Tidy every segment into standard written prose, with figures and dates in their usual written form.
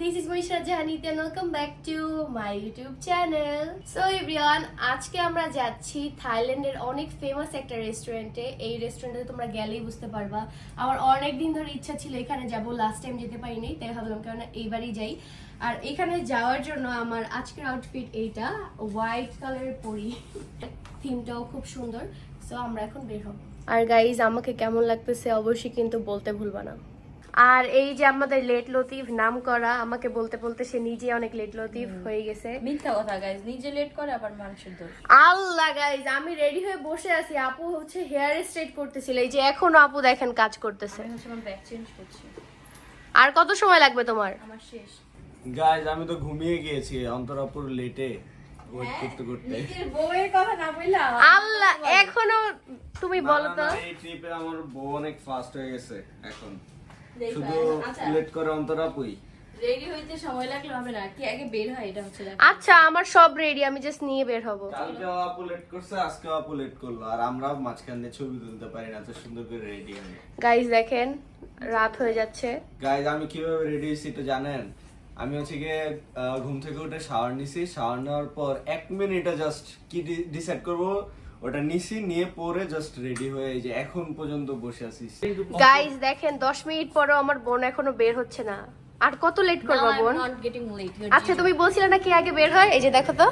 this is Monisha Jahanit and welcome back to my YouTube channel. So everyone, আজকে আমরা যাচ্ছি থাইল্যান্ডের অনেক ফেমাস একটা রেস্টুরেন্টে। এই রেস্টুরেন্টে তোমরা গেলেই বুঝতে পারবা। আমার অনেক দিন ধরে ইচ্ছা ছিল এখানে যাব, লাস্ট টাইম যেতে পারিনি, তাই ভাবলাম কারণ এইবারই যাই। আর এখানে যাওয়ার জন্য আমার আজকের আউটফিট এইটা, হোয়াইট কালারের পরি, থিমটাও খুব সুন্দর। সো আমরা এখন বের হব। আর গাইজ আমাকে কেমন লাগতেছে অবশ্যই কিন্তু বলতে ভুলবা না। আর এই যে আমাদের লেট লতিফ নাম করা, আমাকে বলতে বলতে সে নিজে অনেক লেট লতিফ হয়ে গেছে। মিথ্যা কথা গাইস, নিজে লেট করে আবার মানুষের দোষ। আল্লাহ গাইজ, আমি রেডি হয়ে বসে আছি, আপু হচ্ছে হেয়ার স্ট্রেট করতেছিল। এই যে এখনো আপু দেখেন কাজ করতেছে। আমি হচ্ছে আমার ব্যাগ চেঞ্জ করছি। আর কত সময় লাগবে তোমার? আমার শেষ। গাইজ আমি তো ঘুমিয়ে গিয়েছি অন্তরাপুর লেটে ওয়েট করতে করতে। নিজের বউয়ের কথা না বললা আল্লাহ, এখনো তুমি বলো তো। এই ট্রিপে আমার বউ অনেক ফাস্ট হয়ে গেছে এখন, দেখবা, শুধু আচ্ছা। লেট করে অন্তরাপুই। রেডি হইতে সময় লাগলো হবে না, কি আগে বের হয় এটা হচ্ছে ব্যাপার। আচ্ছা আমার সব রেডি, আমি জাস্ট নিয়ে বের হব। কালকে আপু লেট করছে, আজকে আপু লেট করলো, আর আমরা মাঝখান দিয়ে ছবি তুলতে পারি না, তো সুন্দর করে রেডি আমি। গাইজ দেখেন রাত হয়ে যাচ্ছে। গাইজ আমি কিভাবে রেডি হয়েছি তো জানেন? আমি হচ্ছে গিয়ে ঘুম থেকে উঠে শাওয়ার নিছি, শাওয়ার নেওয়ার পর 1 মিনিটে জাস্ট কি ডিসাইড করব ওটা নিছি, নিয়ে পরে জাস্ট রেডি হয়ে এই যে এখন পর্যন্ত বসে আছি। গাইজ দেখেন 10 মিনিট পরেও আমার বোন এখনো বের হচ্ছে না। আর কত লেট করবা বোন? Not getting late. আচ্ছা তুমি বলছিলে না কি আগে বের হয়? এই যে দেখো তো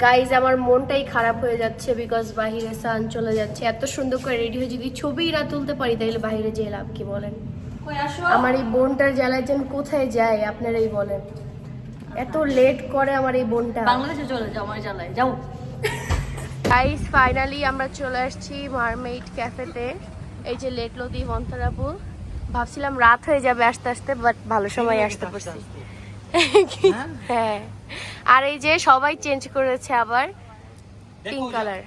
গাইজ, আমার মনটাই খারাপ হয়ে যাচ্ছে বিকজ বাহিরে সান চলে যাচ্ছে। এত সুন্দর করে রেডি হয়ে যদি ছবিই না তুলতে পারি তাহলে বাইরে যেয়ে লাভ কি বলেন? কই আসো। আমার এই বোনটার জ্বালায় যেন কোথায় যায় আপনারাই বলেন। এত লেট করে আমার এই বোনটা। বাংলাদেশে চলে যাও, আমার জ্বালায় যাও। গাইস ফাইনালি আমরা চলে আসছি মারমেইড ক্যাফেতে। এই যে লেট লতিফ অন্তরাপুর, ভাবছিলাম রাত হয়ে যাবে আস্তে আস্তে, বাট ভালো সময় আসতে পারছি। হ্যাঁ, আর এই যে সবাই চেঞ্জ করেছে আবার পিঙ্ক কালার।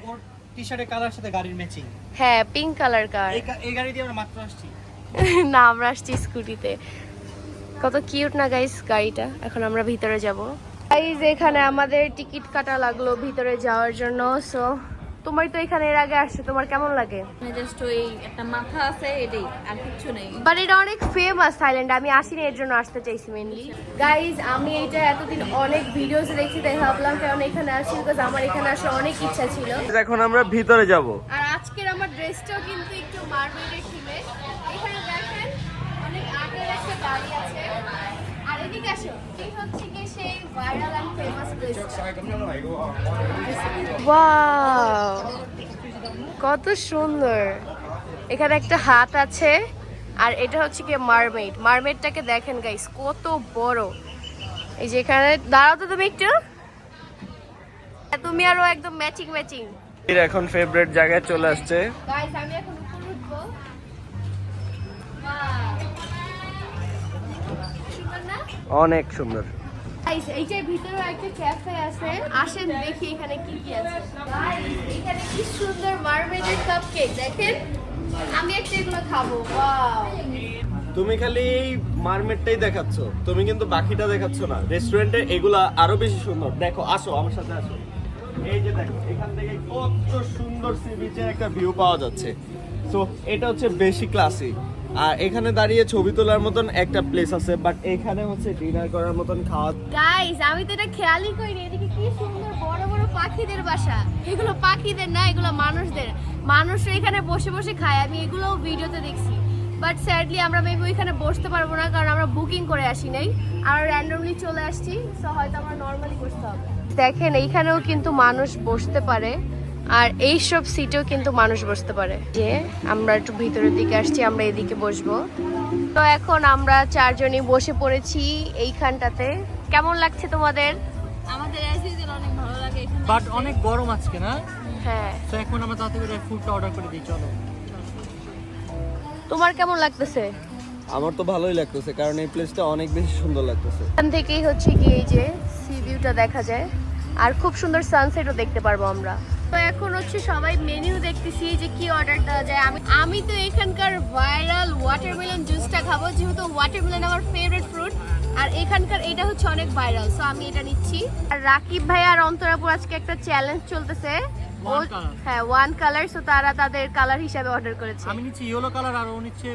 টি-শার্টের কালার সাথে গাড়ির ম্যাচিং। হ্যাঁ পিঙ্ক কালার কার। এই গাড়ি দিয়ে আমরা মাত্র আসছি। না আমরা আসছি স্কুটিতে। কত কিউট না গাইস গাড়িটা। এখন আমরা ভিতরে যাব। গাইস এখানে আমাদের টিকিট কাটা লাগলো ভিতরে যাওয়ার জন্য। সো তোমার তো এখানে এর আগে আসছে, তোমার কেমন লাগে? মানে জাস্ট ওই একটা মাথা আছে এটাই, আর কিছু নেই। বাট এটা অনেক ফেমাস থাইল্যান্ড, আমি আসিনি এর জন্য আসতে চাইছি মেইনলি। গাইজ আমি এটা এতদিন অনেক ভিডিওস দেখছি, তাই ভাবলাম কারণ এখানে আসি, বিকজ আমার এখানে আসার অনেক ইচ্ছা ছিল। এখন আমরা ভিতরে যাব। আর আজকের আমার ড্রেসটাও কিন্তু একটু মারমেডের থিমে। এখানে দেখেন অনেক আগের একটা গাড়ি আছে। আর এদিকে আসো, এই হচ্ছে কি সেই ভাইরাল এন্ড ফেমাস প্লেসটা। ওয়াও কত সুন্দর। এখানে একটা হাত আছে, আর এটা হচ্ছে কি মারমেড। মারমেডটাকে দেখেন গাইস কত বড়। এই যে এখানে দাঁড়াও তো তুমি একটু, তুমি আরো একদম ম্যাচিং ম্যাচিং। এখন ফেভারিট জায়গায় চলে আসছে। গাইস আমি এখন উপরে উঠবো। সুন্দর না? অনেক সুন্দর। গাইস এইটার ভিতরে একটা ক্যাফে আছে, আসেন দেখি এখানে কি কি আছে। গাইস এখানে কি সুন্দর মারমেডের কাপকেক দেখেন। আমি একটা এগুলো খাবো। ওয়াও, তুমি খালি এই মারমেডটাই দেখাচ্ছ, তুমি কিন্তু বাকিটা দেখাচ্ছ না। রেস্টুরেন্টে এগুলা আরো বেশি সুন্দর। দেখো, আসো আমার সাথে আসো। এই যে দেখো এখান থেকে কত সুন্দর সি বিচের একটা ভিউ পাওয়া যাচ্ছে। সো এটা হচ্ছে বেশি ক্লাসি। আর এখানে দাঁড়িয়ে ছবি তোলার মতন একটা প্লেস আছে, বাট এখানে হচ্ছে ডিনার করার মতন খাওয়া। গাইস আমি তো এটা খেয়ালই করিনি। এদিকে কি সুন্দর বড় বড় পাখিদের বাসা। এগুলো পাখিদের না, এগুলো মানুষদের। মানুষরা এখানে বসে বসে খায়, আমি এগুলোও ভিডিওতে দেখছি। বাট স্যাডলি আমরা মেবি ওইখানে বসতে পারবো না, কারণ আমরা বুকিং করে আসি নাই, আর র্যান্ডমলি চলে আসছি। সো হয়তো আমরা নর্মালি বসতে হবে। দেখেন এইখানেও কিন্তু মানুষ বসতে পারে, আর এইসব সিটেও কিন্তু মানুষ বসতে পারে। যে আমরা একটু ভিতরের দিকে আসছি, আমরা এদিকে বসবো। তো এখন আমরা চারজনই বসে পড়েছি এইখানটাতে। কেমন লাগছে তোমাদের? আমাদের অ্যাজ ইউজুয়াল অনেক ভালো লাগে এখানে। বাট অনেক গরম আজকে না? হ্যাঁ, তো এখন আমরা তাড়াতাড়ি করে ফুডটা অর্ডার করে দিই, চলো। তোমার কেমন লাগতেছে? আমার তো ভালোই লাগতেছে, কারণ এই প্লেসটা অনেক বেশি সুন্দর লাগতেছে। এখান থেকেই হচ্ছে কি এই যে সি ভিউটা দেখা যায়, আর খুব সুন্দর সানসেটও দেখতে পারবো আমরা। তো এখন হচ্ছে সবাই মেনু দেখতেছি যে কি অর্ডার দেওয়া যায়। আমি তো এখানকার ভাইরাল ওয়াটারমেলন জুসটা খাবো, যেহেতু ওয়াটারমেলন আমার ফেভারিট ফ্রুট, আর এখানকার এটা হচ্ছে অনেক ভাইরাল। সো আমি এটা নিচ্ছি। আর রাকিব ভাই আর অন্তরাপুর আজকে একটা চ্যালেঞ্জ চলতেছে। One color. হ্যাঁ ওয়ান কালার। সো তারা তাদের কালার হিসাবে অর্ডার করেছে। আমি নিচ্ছি ইয়েলো কালার, আর ও নিচ্ছে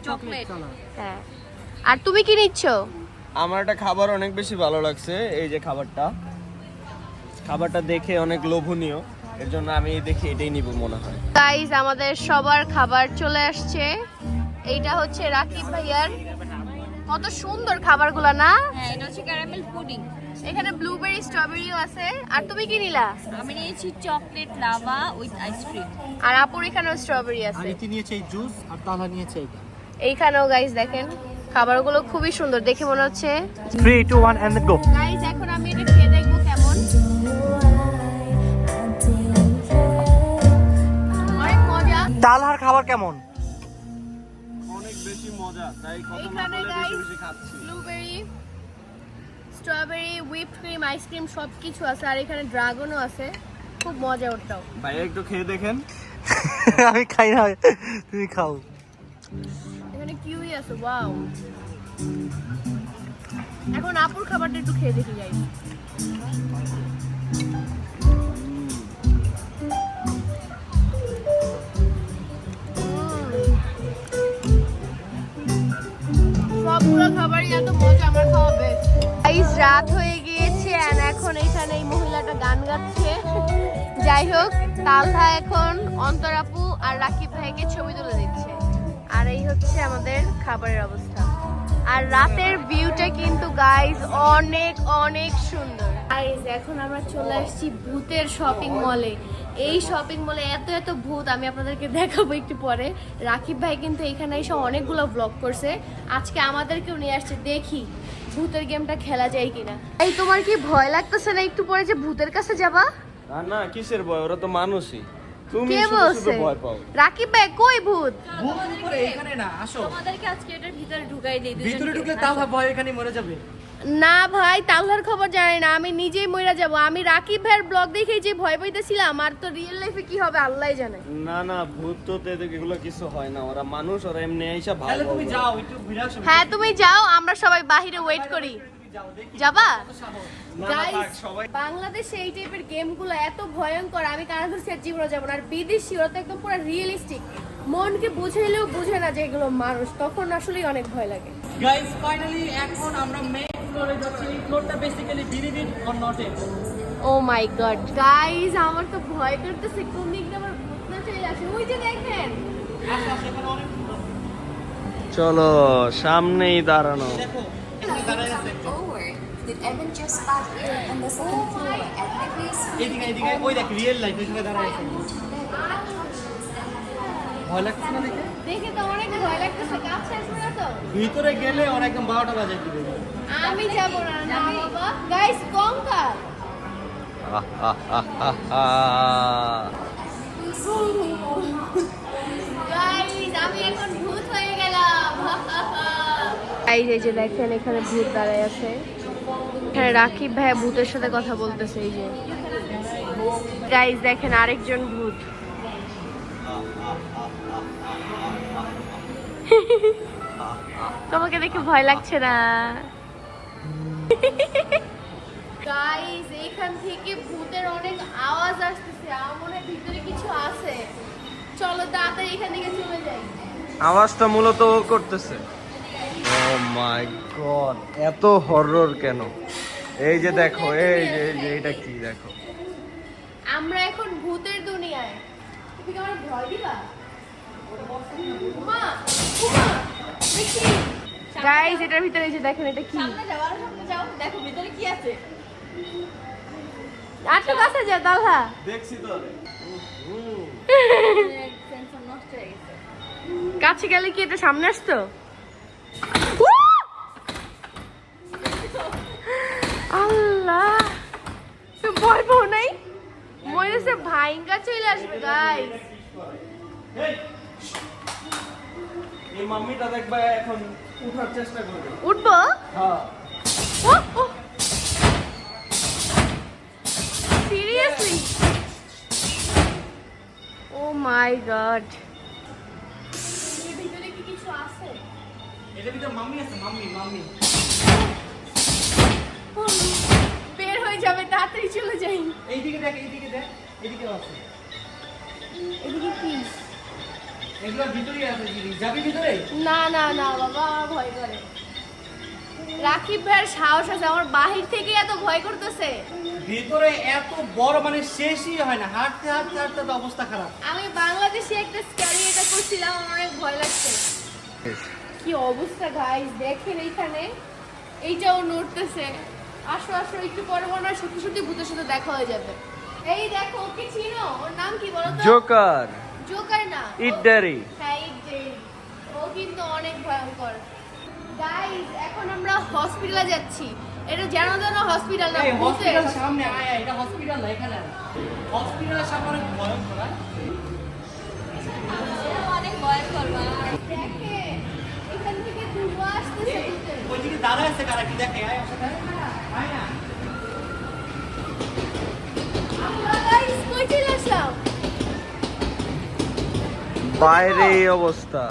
চকলেট কালার। হ্যাঁ, আর তুমি কি নিচ্ছ? আমার একটা খাবার অনেক বেশি ভালো লাগছে, এই যে খাবারটা দেখে অনেক লোভনীয়, এর জন্য আমি দেখি এটাই নিব মনে হয়। গাইস, আমাদের সবার খাবার চলে আসছে। এইটা হচ্ছে রাকিব ভাইয়ার। কত সুন্দর খাবারগুলো না? হ্যাঁ, এটা হচ্ছে ক্যারামেল পুডিং। এখানে ব্লুবেরি স্ট্রবেরিও আছে। আর তুমি কি নিলা? আমি নিয়েছি চকলেট লাভা উইথ আইসক্রিম। আর আপুর এখানেও স্ট্রবেরি আর আছে। ইতি নিয়েছে এই জুস আর তালা নিয়েছে এইটা। এইখানেও গাইস দেখেন খাবারগুলো খুবই সুন্দর, দেখে মনে হচ্ছে। 3 2 1 and go. গাইস, এখন আমি এটা খেয়ে দেখবো কেমন। অনেক মজা। তালহার খাবার কেমন? অনেক বেশি মজা, তাই কথা না এইখানে বলে গাইস বেশি বেশি খাচ্ছি। Blueberry, strawberry, whip cream, ice cream সবকিছু আছে। আর এখানে ড্রাগনও আছে, খুব মজা ওটাও। ভাইয়া একটু খেয়ে দেখেন। আমি খাই না, তুমি খাও। এখানে কিউই আছে, ওয়াও। এখন আপুর খাবারটা একটু খেয়ে দেখি যাই। সবগুলো খাবারই এত মজা, আমার খাওয়া বেস্ট। গাইস, রাত হয়ে গিয়েছে আর এখন এখানে এই মহিলাটা গান গাচ্ছে। যাই হোক, তালহা এখন অন্তর আপু আর রাকিব ভাইকে ছবি তুলে দিচ্ছে। আর এই হচ্ছে আমাদের খাবারের অবস্থা। আর রাতের ভিউটা কিন্তু গাইস অনেক অনেক সুন্দর। গাইস, এখন আমরা চলে আসছি ভূতের শপিং মলে। এই শপিং মলে এত এত ভূত আমি আপনাদেরকে দেখাবো একটু পরে। রাকিব ভাই কিন্তু এখানে এসে অনেকগুলো ব্লগ করছে, আজকে আমাদেরকেও নিয়ে আসছে। দেখি ভূতের গেমটা খেলা যায় কিনা। এই, তোমার কি ভয় লাগতেছে না একটু পরে যে ভূতের কাছে যাবা? না না, কিসের ভয়, ওরা তো মানুষই। তুমি কে শুধু শুধু বলছে? ভয় পাও। রাকিব ভাই কই ভূত? ভূত উপরে এখানে না, আসো। তোমাদেরকে আজকে এটার ভিতরে ঢুকাই দেই। ভিতরে ঢুকলে তালহা ভয় এখানে মরে যাবে। না ভাই, তাল্লার খবর জানি না, আমি নিজেই মইরা যাব। আমি রাকিব ভাইয়ের ব্লগ দেখেই যে ভয় পাইতেছিলাম, আর তো রিয়েল লাইফে কি হবে আল্লাহই জানে। না না, ভূত তো এগুলো কিছু হয় না, ওরা মানুষ, ওরা এমনি আইসা ভালো। তাহলে তুমি যাও, একটু ঘুরে আসো। হ্যাঁ, তুমি যাও, আমরা সবাই বাহিরে ওয়েট করি। যাবা? গাইস, সবাই বাংলাদেশে এই টাইপের গেমগুলো এত ভয়ঙ্কর, আমি কানা ধরছি আর জীবনে যাবো না। আর বিদেশি ওরা তো একদম পুরো রিয়েলিস্টিক, মনকে বুঝাইলেও বুঝে না যে এগুলো মানুষ, তখন আসলেই অনেক ভয় লাগে। গাইস, ফাইনালি এখন আমরা মেইন ফ্লোরে যাচ্ছি। এই ফ্লোরটা basically believe it or not it. Oh my god guys, আমার তো ভয় করতেছে, কোন দিক দিয়ে আমার ভূত না চলে আসে। ওই যে দেখেন, আসো আসো, এখানে অনেক চলো সামনেই দাঁড়ানো। দেখো, এখানে দাঁড়ায় আছে। Did Evan just park here on the second floor at the place? এইদিকে এইদিকে, ওই দেখ রিয়েল লাইফ এখানে দাঁড়ায় আছে। ভয় লাগছে না দেখে? দেখে তো অনেক ভয় লাগতেছে, কাছে আসবে না তো? ভিতরে গেলে ওর একদম 12টা বাজে দিবে। আমি যাব না, না বাবা। গাইস, কঙ্কাল। গাইস, আমি এখন ভূত হয়ে গেলাম। এই যে দেখেন, এখানে ভূত দাঁড়ায় আছে। এখানে রাকিব ভাই ভূতের সাথে কথা বলতেছে। এই যে গাইস দেখেন, আরেকজন ভূত। তোমাকে দেখে ভয় লাগছে না? গাইস, এখান থেকে ভূতের অনেক আওয়াজ আসতেছে, আমার মনে হয় ভিতরে কিছু আছে। চলো তাড়াতাড়ি এখান থেকে চলে যাই। আওয়াজটা মূলত ও করতেছে। ও মাই গড, এত হরর কেন? এই যে দেখো, এই যে এটা কি দেখো। আমরা এখন ভূতের দুনিয়ায়। তুমি কি আমার ভয় দিবা? মা, উমা, দেখি। গাইস, এটার ভিতরে এই যে দেখেন, এটা কি? সামনে যাও, আরো সামনে যাও, দেখো ভিতরে কি আছে। আটটু কাছে যাও, তালহা। দেখছি তো। সেন্সর নষ্ট হয়ে গেছে। কাছে গেলে কি এটা সামনে আসতো? আল্লাহ, ভয় পাও নাই? মনে হচ্ছে ভাইঙ্গা চলে আসবে। গাইস, এই মাম্মিটা দেখবা এখন উঠার চেষ্টা করবে। উঠবো? হ্যাঁ। সিরিয়াসলি? ও মাই গড, এর ভিতরে কি কিছু আছে? এটার ভিতরে মাম্মি আছে, মাম্মি। বের হয়ে যাবে, তাড়াতাড়ি চলে যাই। এইদিকে দেখ, এইদিকে দেখ, এইদিকে আছে। এদিকে কি? এগুলো ভিতরেই আছে জিনিস, যাবি ভিতরে? না না না বাবা, আমার ভয় করে। রাকিব ভাইয়ের সাহস আছে, আমার বাহির থেকে এত ভয় করতেছে। ভিতরে এত বড় মানে শেষই হয় না, হাঁটতে হাঁটতে হাঁটতে তো অবস্থা খারাপ। আমি বাংলাদেশে একটা স্ক্যারি এটা করছিলাম, আমার অনেক ভয় লাগছে। কি অবস্থা গাইস, দেখেন এইখানে এইটাও নড়তেছে। আসো আসো, একটু পরে মনে হয় সত্যি সত্যি ভূতের সাথে দেখা হয়ে যাবে। এই দেখো, ওকে চিনো? ওর নাম কি বলো তো? জোকার জোকার না, ইডারি। হ্যাঁ ইডারি। ও কিন্তু অনেক ভয়ঙ্কর। গাইস এখন আমরা হসপিটালে যাচ্ছি। এটা জানো জানো হসপিটাল না, এই ভূতের। হসপিটাল সামনে আয়, এটা হসপিটাল না, এখানে আয়। হসপিটালের সামনে অনেক ভয়ঙ্কর। অনেক ভয়ঙ্কর ভাই। দেখেন এখান থেকে ধোঁয়া আসতেছে ভূতের। ওইদিকে দাঁড়ায় আছে কারা, কি দেখে? আয় আমার সাথে আয় না। আমরা গাইস কই চলে আসলাম? বাইরে এই অবস্থা।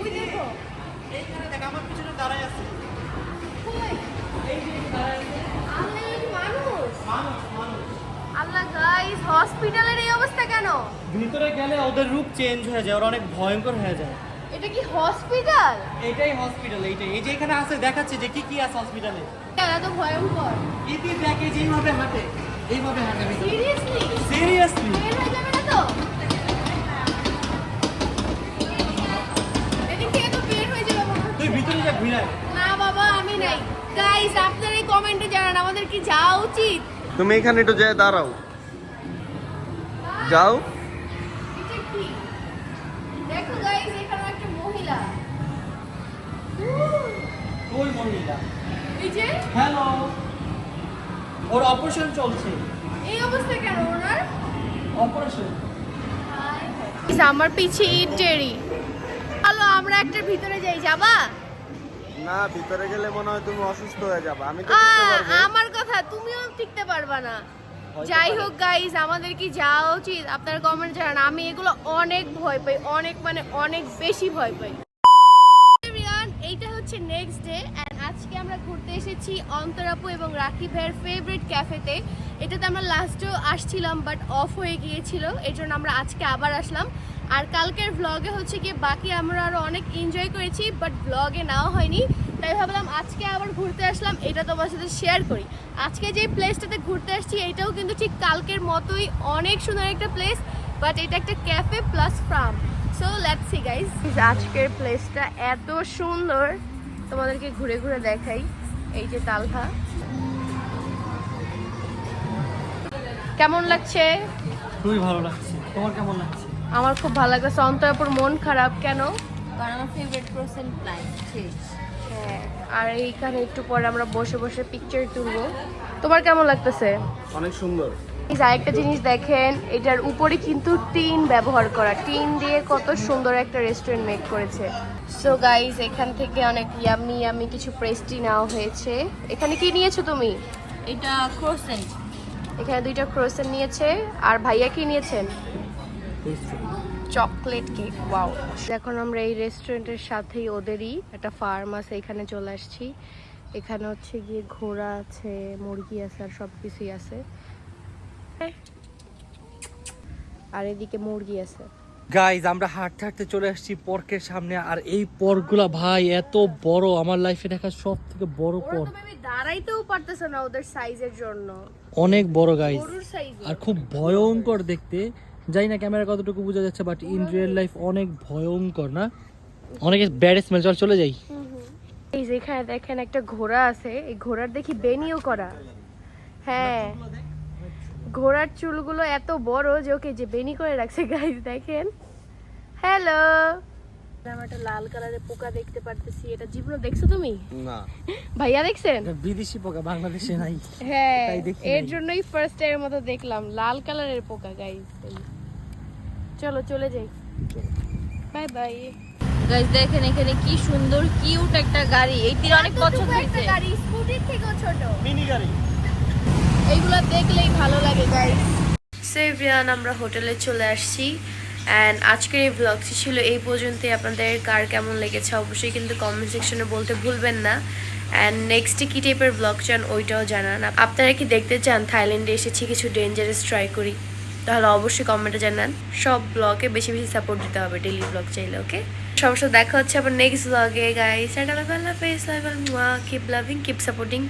ওই দেখো, এইখানে দেখ, আমার পিছনে দাঁড়ায় আছে। কই? এই যে দাঁড়ায় আছে। আল্লাহ, এগুলো কি মানুষ? মানুষ মানুষ। আল্লাহ গাইস, হসপিটালের এই অবস্থা কেন? ভিতরে গেলে ওদের রূপ চেঞ্জ হয়ে যায়, ওরা অনেক ভয়ঙ্কর হয়ে যায়। এটা কি হসপিটাল? এইটাই হসপিটাল, এইটাই। এই যে এখানে আছে, দেখাচ্ছে যে কি কি আছে হসপিটালে। এটা তো ভয়ঙ্কর। ইতি দেখে যেইভাবে হাঁটে, এইভাবে হাঁটে। সিরিয়াসলি? সিরিয়াসলি বের হয়ে যাবে না তো? এদিক থেকে তো বের হয়ে যাবে মনে হচ্ছে। তুই ভিতরে যা, ঘুরায়। না বাবা, আমি নাই। গাইস আপনারা এই কমেন্টে জানান আমাদের কি যাওয়া উচিত? তুমি এখানে একটু যেয়ে দাঁড়াও, যাও। এটা কি? দেখো গাইস, এখানে একটা মহিলা। ওই মহিলা। এই যে হ্যালো, ওর অপারেশন চলছে। এই অবস্থা কেন ওনার? অপারেশন। আমার পিছে ইটেরি। হ্যালো, আমরা একটা ভিতরে যাই, যাবা? না, ভিতরে গেলে মনে হয় তুমি অসুস্থ হয়ে যাবে। আমি তো টিকতে পারবো। আমার কথা তুমিও টিকতে পারবা না। যাই হোক গাইস, আমাদের কি যাওয়া উচিত? আপনারা কমেন্ট জানান। আমি এগুলো অনেক ভয় পাই, অনেক মানে অনেক বেশি ভয় পাই। এভরিওয়ান, এইটা হচ্ছে নেক্সট ডে এন্ড আজকে আমরা ঘুরতে এসেছি অন্তরাপু এবং রাকিব ভাইয়ের ফেভারিট ক্যাফেতে। এটাতে আমরা লাস্টেও আসছিলাম বাট অফ হয়ে গিয়েছিল, এই জন্য আমরা আজকে আবার আসলাম। আর কালকের ভ্লগে হচ্ছে কি বাকি আমরা আরো অনেক এনজয় করেছি বাট ভ্লগে নেওয়া হয়নি, তাই ভাবলাম আজকে আবার ঘুরতে আসলাম, এটা তোমার সাথে শেয়ার করি। আজকে যে প্লেসটাতে ঘুরতে আসছি এটাও কিন্তু ঠিক কালকের মতোই অনেক সুন্দর একটা প্লেস, বাট এটা একটা cafe plus farm. So let's see guys, আজকের প্লেসটা এত সুন্দর, তোমাদেরকে ঘুরে ঘুরে দেখাই। এই যে তালহা, কেমন লাগছে? খুবই ভালো লাগছে, তোমার কেমন লাগছে? আমার খুব ভালো লাগছে। অন্তরাপুর মন খারাপ কেন? কারণ আমার ফেভারিট পারসন প্লাইন শেষ। হ্যাঁ, আর এইখানে একটু পরে আমরা বসে বসে পিকচার তুলবো। তোমার কেমন লাগতেছে? অনেক সুন্দর। আরেকটা জিনিস দেখেন, এটার উপরে কিন্তু টিন ব্যবহার করা, টিন দিয়ে কত সুন্দর একটা রেস্টুরেন্ট মেক করেছে। সো গাইস, এখান থেকে অনেক ইয়াম্মি ইয়াম্মি কিছু পেস্ট্রি নেওয়া হয়েছে। এখানে কি নিয়েছো তুমি? এটা ক্রোসেন্ট। এখানে দুইটা ক্রোসেন্ট নিয়েছে, আর ভাইয়া কি নিয়েছেন? Chocolate cake. ওয়াও। এখন আমরা এই রেস্টুরেন্টের সাথেই ওদেরই একটা ফার্ম আছে, এখানে চলে আসছি। এখানে হচ্ছে গিয়ে ঘোড়া আছে, মুরগি আছে, আর সব কিছুই আছে। আর এদিকে মুরগি আছে। গাইজ, আমরা হাঁটতে হাঁটতে চলে আসছি পর্কের সামনে, আর এই পর্কগুলা ভাই এত বড়, আমার লাইফে দেখা সব থেকে বড় ওরা পর্ক। তো maybe দাঁড়াইতেও পারতেছে না ওদের সাইজের জন্য। অনেক বড় গাইজ, গরুর সাইজ। আর খুব ভয়ঙ্কর দেখতে। জানি না ক্যামেরা কতটুকু বোঝা যাচ্ছে, বাট ইন রিয়েল লাইফ অনেক ভয়ঙ্কর না? অনেক ব্যাড স্মেল। চল চলে যাই। এই যে এখানে দেখেন একটা ঘোড়া আছে, এই ঘোড়ার দেখি বেনিও করা। হ্যাঁ, ঘোড়ার চুলগুলো এত বড় যে ওকে যে বেনি করে রাখছে। গাইস দেখেন, হ্যালো, আমরা একটা লাল কালারের পোকা দেখতে পারতেছি। এটা জীবনে দেখছো তুমি? না। ভাইয়া দেখছেন? এটা বিদেশি পোকা, বাংলাদেশে নাই। হ্যাঁ, তাই দেখি এর নাই। জন্যই ফার্স্ট টাইম মতো দেখলাম লাল কালারের পোকা। গাইস চলো চলে যাই, বাই বাই। গাইস দেখেন এখানে কি সুন্দর কিউট একটা গাড়ি, এইটির অনেক পছন্দ হয়েছে। গাড়ি স্কুটির থেকেও ছোট, মিনি গাড়ি। এইগুলো দেখলেই ভালো লাগে গাইস। সো এভরিওয়ান, আমরা হোটেলে চলে আসছি অ্যান্ড আজকের এই ব্লগটি ছিল এই পর্যন্তই। আপনাদের কার কেমন লেগেছে অবশ্যই কিন্তু কমেন্ট সেকশনে বলতে ভুলবেন না। অ্যান্ড নেক্সটে কী টাইপের ব্লগ চান ওইটাও জানান। আপনারা কি দেখতে চান থাইল্যান্ডে এসেছি কিছু ডেঞ্জারাস ট্রাই করি? তাহলে অবশ্যই কমেন্টে জানান। সব ব্লগে বেশি বেশি সাপোর্ট দিতে হবে, ডেইলি ব্লগ চাইলে। ওকে, সবার সাথে দেখা হচ্ছে আবার নেক্সট ব্লগে গাইস। টাটা, আল্লাহ হাফেজ, কিপ লাভিং, কিপ সাপোর্টিং।